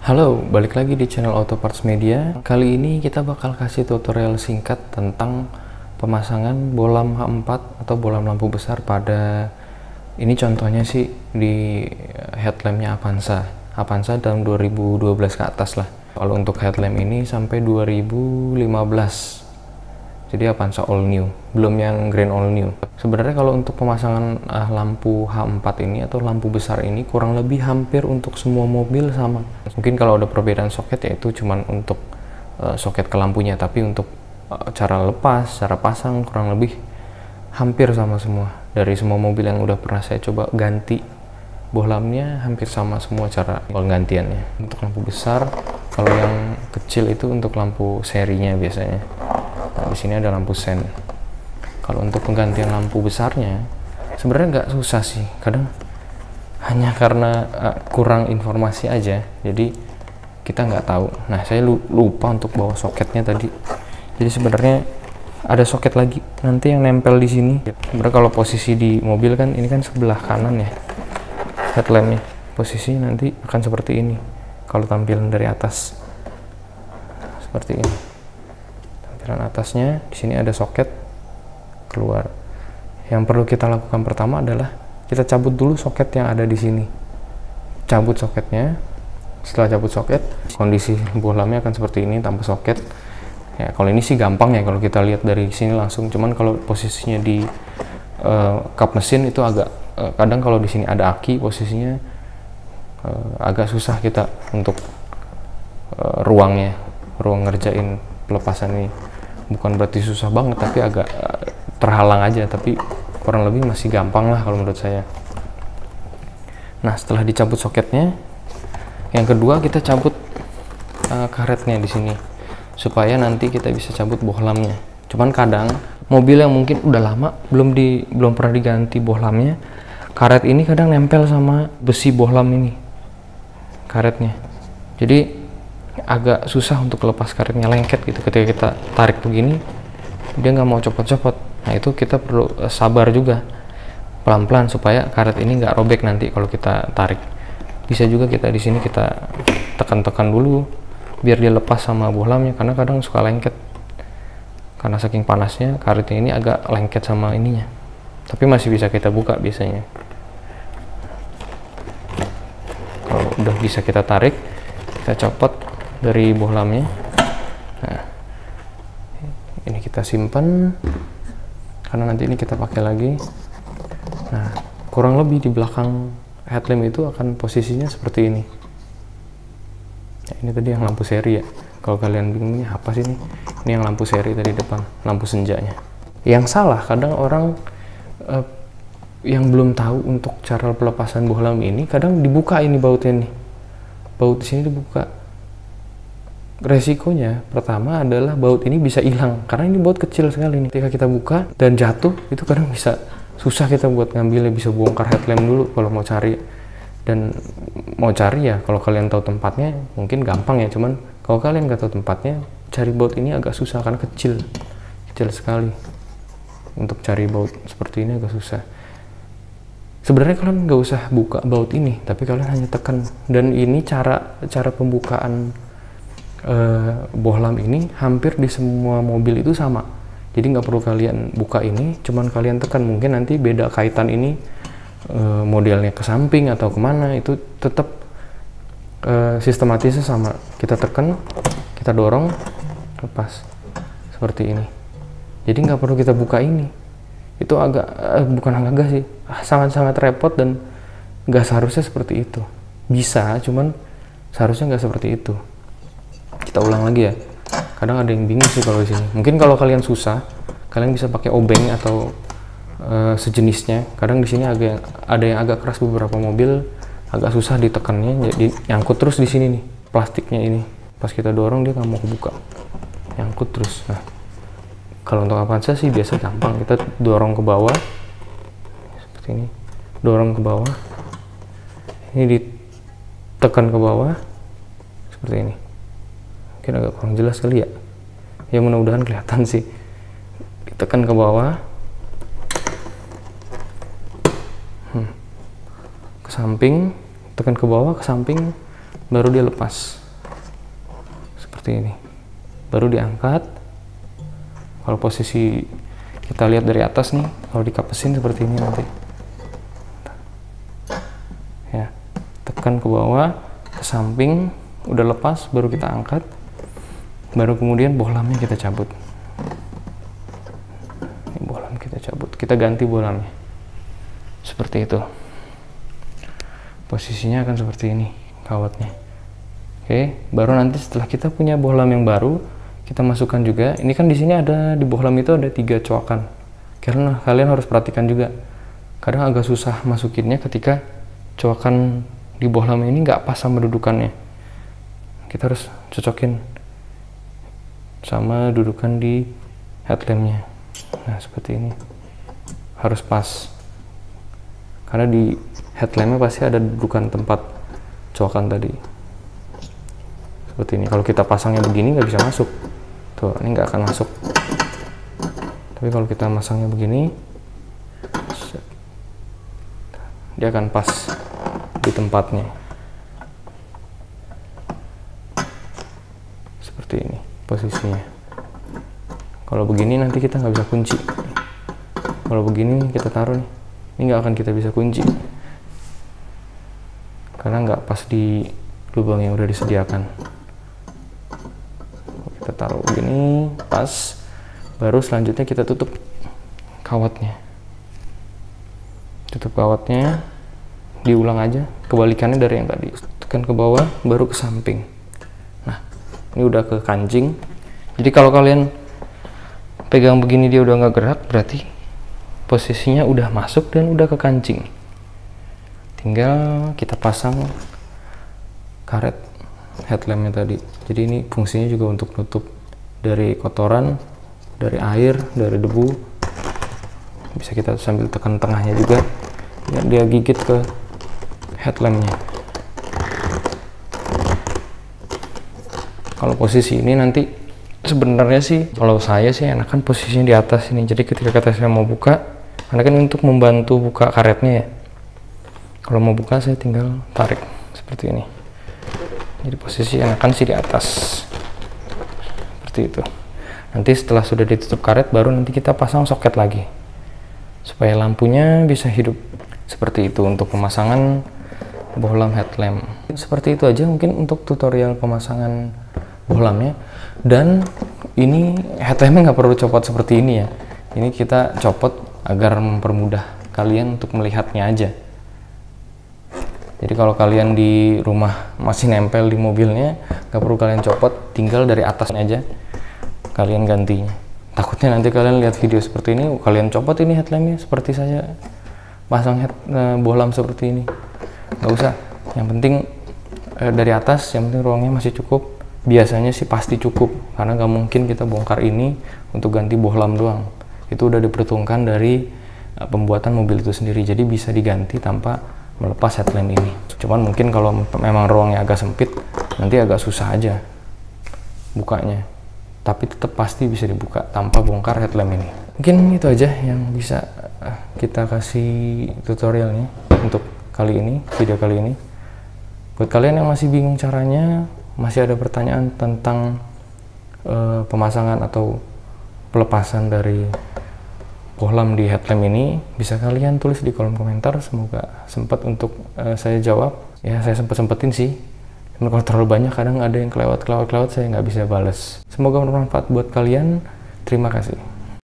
Halo, balik lagi di channel Auto Parts Media. Kali ini kita bakal kasih tutorial singkat tentang pemasangan bohlam H4 atau bohlam lampu besar pada ini contohnya sih di headlampnya Avanza tahun 2012 ke atas lah. Kalau untuk headlamp ini sampai 2015. Jadi Avanza all new, belum yang grand all new. Sebenarnya kalau untuk pemasangan lampu H4 ini atau lampu besar ini kurang lebih hampir untuk semua mobil sama. Mungkin kalau ada perbedaan soket ya itu cuman untuk soket ke lampunya, tapi untuk cara lepas, cara pasang kurang lebih hampir sama semua. Dari semua mobil yang udah pernah saya coba ganti bohlamnya hampir sama semua cara penggantiannya. Untuk lampu besar, kalau yang kecil itu untuk lampu serinya biasanya. Nah, di sini ada lampu sen. Kalau untuk penggantian lampu besarnya sebenarnya nggak susah sih, kadang hanya karena kurang informasi aja, jadi kita nggak tahu. Nah, saya lupa untuk bawa soketnya tadi, jadi sebenarnya ada soket lagi nanti yang nempel di sini. Sebenarnya kalau posisi di mobil kan ini kan sebelah kanan ya headlampnya, posisi nanti akan seperti ini kalau tampilan dari atas, seperti ini tampilan atasnya. Di sini ada soket keluar. Yang perlu kita lakukan pertama adalah kita cabut dulu soket yang ada di sini. Cabut soketnya. Setelah cabut soket, kondisi bohlamnya akan seperti ini tanpa soket. Ya, kalau ini sih gampang ya kalau kita lihat dari sini langsung. Cuman kalau posisinya di kap mesin itu agak kadang kalau di sini ada aki posisinya agak susah kita untuk ruang ngerjain pelepasan ini. Bukan berarti susah banget, tapi agak terhalang aja, tapi kurang lebih masih gampang lah kalau menurut saya. Nah, setelah dicabut soketnya, yang kedua kita cabut karetnya di sini supaya nanti kita bisa cabut bohlamnya. Cuman kadang mobil yang mungkin udah lama belum pernah diganti bohlamnya, karet ini kadang nempel sama besi bohlam ini karetnya, jadi agak susah untuk lepas karetnya, lengket gitu. Ketika kita tarik begini dia nggak mau copot-copot. Nah, itu kita perlu sabar juga, pelan-pelan supaya karet ini nggak robek nanti kalau kita tarik. Bisa juga kita di sini kita tekan-tekan dulu biar dia lepas sama bohlamnya, karena kadang suka lengket karena saking panasnya karetnya ini agak lengket sama ininya, tapi masih bisa kita buka biasanya. Kalau udah bisa kita tarik, kita copot dari bohlamnya. Nah, ini kita simpan karena nanti ini kita pakai lagi. Nah, kurang lebih di belakang headlamp itu akan posisinya seperti ini. Nah, ini tadi yang lampu seri ya. Kalau kalian bingung apa sih ini? Ini yang lampu seri tadi depan, lampu senjanya. Yang salah kadang orang yang belum tahu untuk cara pelepasan bohlam ini, kadang dibuka ini bautnya nih. Baut di sini dibuka. Resikonya pertama adalah baut ini bisa hilang karena ini baut kecil sekali nih. Ketika kita buka dan jatuh itu kadang bisa susah kita buat ngambilnya, bisa bongkar headlamp dulu kalau mau cari. Dan mau cari ya kalau kalian tahu tempatnya mungkin gampang ya, cuman kalau kalian nggak tahu tempatnya, cari baut ini agak susah karena kecil sekali. Untuk cari baut seperti ini agak susah. Sebenarnya kalian nggak usah buka baut ini, tapi kalian hanya tekan. Dan ini cara pembukaan bohlam ini hampir di semua mobil itu sama. Jadi nggak perlu kalian buka ini, cuman kalian tekan. Mungkin nanti beda kaitan ini modelnya ke samping atau kemana, itu tetap sistematisnya sama. Kita tekan, kita dorong, lepas seperti ini. Jadi nggak perlu kita buka ini. Itu agak bukan agak sih, sangat-sangat repot dan nggak seharusnya seperti itu. Bisa, cuman seharusnya nggak seperti itu. Kita ulang lagi ya. Kadang ada yang bingung sih kalau di sini. Mungkin kalau kalian susah, kalian bisa pakai obeng atau sejenisnya. Kadang di sini ada yang agak keras, beberapa mobil agak susah ditekannya, jadi nyangkut terus di sini nih plastiknya ini. Pas kita dorong dia nggak mau kebuka, nyangkut terus. Nah, kalau untuk Avanza sih biasa gampang, kita dorong ke bawah seperti ini, dorong ke bawah, ini ditekan ke bawah seperti ini. Mungkin agak kurang jelas kali ya, ya mudah-mudahan kelihatan sih. Ditekan ke bawah, ke samping, tekan ke bawah, ke samping, baru dia lepas seperti ini, baru diangkat. Kalau posisi kita lihat dari atas nih, kalau dikapesin seperti ini nanti ya, tekan ke bawah, ke samping, udah lepas, baru kita angkat, baru kemudian bohlamnya kita cabut. Ini bohlam kita cabut, kita ganti bohlamnya seperti itu. Posisinya akan seperti ini kawatnya. Oke, baru nanti setelah kita punya bohlam yang baru, kita masukkan juga. Ini kan di sini ada, di bohlam itu ada 3 coakan. Karena kalian harus perhatikan juga, kadang agak susah masukinnya ketika coakan di bohlam ini nggak pas sama dudukannya. Kita harus cocokin sama dudukan di headlampnya. Nah seperti ini, harus pas, karena di headlampnya pasti ada dudukan tempat coakan tadi. Seperti ini, kalau kita pasangnya begini nggak bisa masuk tuh, ini nggak akan masuk. Tapi kalau kita masangnya begini, dia akan pas di tempatnya seperti ini posisinya. Kalau begini nanti kita nggak bisa kunci. Kalau begini kita taruh nih, ini nggak akan kita bisa kunci karena nggak pas di lubang yang udah disediakan. Kita taruh begini pas, baru selanjutnya kita tutup kawatnya. Tutup kawatnya, diulang aja kebalikannya dari yang tadi, tekan ke bawah baru ke samping. Nah ini udah ke kancing. Jadi kalau kalian pegang begini dia udah nggak gerak, berarti posisinya udah masuk dan udah ke kancing. Tinggal kita pasang karet headlampnya tadi. Jadi ini fungsinya juga untuk nutup dari kotoran, dari air, dari debu. Bisa kita sambil tekan tengahnya juga biar dia gigit ke headlampnya. Kalau posisi ini nanti sebenarnya sih, kalau saya sih enakan posisinya di atas ini. Jadi ketika saya mau buka, karena kan untuk membantu buka karetnya ya, kalau mau buka saya tinggal tarik seperti ini. Jadi posisi enakan sih di atas seperti itu. Nanti setelah sudah ditutup karet, baru nanti kita pasang soket lagi supaya lampunya bisa hidup. Seperti itu untuk pemasangan bohlam headlamp. Seperti itu aja mungkin untuk tutorial pemasangan bohlamnya. Dan ini headlampnya nggak perlu copot seperti ini ya. Ini kita copot agar mempermudah kalian untuk melihatnya aja. Jadi kalau kalian di rumah masih nempel di mobilnya, nggak perlu kalian copot, tinggal dari atasnya aja kalian gantinya. Takutnya nanti kalian lihat video seperti ini, kalian copot ini headlampnya seperti saya pasang bohlam seperti ini. Nggak usah, yang penting dari atas, yang penting ruangnya masih cukup. Biasanya sih pasti cukup, karena nggak mungkin kita bongkar ini untuk ganti bohlam doang. Itu udah diperhitungkan dari pembuatan mobil itu sendiri, jadi bisa diganti tanpa melepas headlamp ini. Cuman mungkin kalau memang ruangnya agak sempit, nanti agak susah aja bukanya, tapi tetap pasti bisa dibuka tanpa bongkar headlamp ini. Mungkin itu aja yang bisa kita kasih tutorialnya untuk kali ini, video kali ini. Buat kalian yang masih bingung caranya, masih ada pertanyaan tentang pemasangan atau pelepasan dari bohlam di headlamp ini, bisa kalian tulis di kolom komentar. Semoga sempat untuk saya jawab. Ya saya sempetin sih, kalau terlalu banyak kadang ada yang kelewat saya nggak bisa balas. Semoga bermanfaat buat kalian. Terima kasih.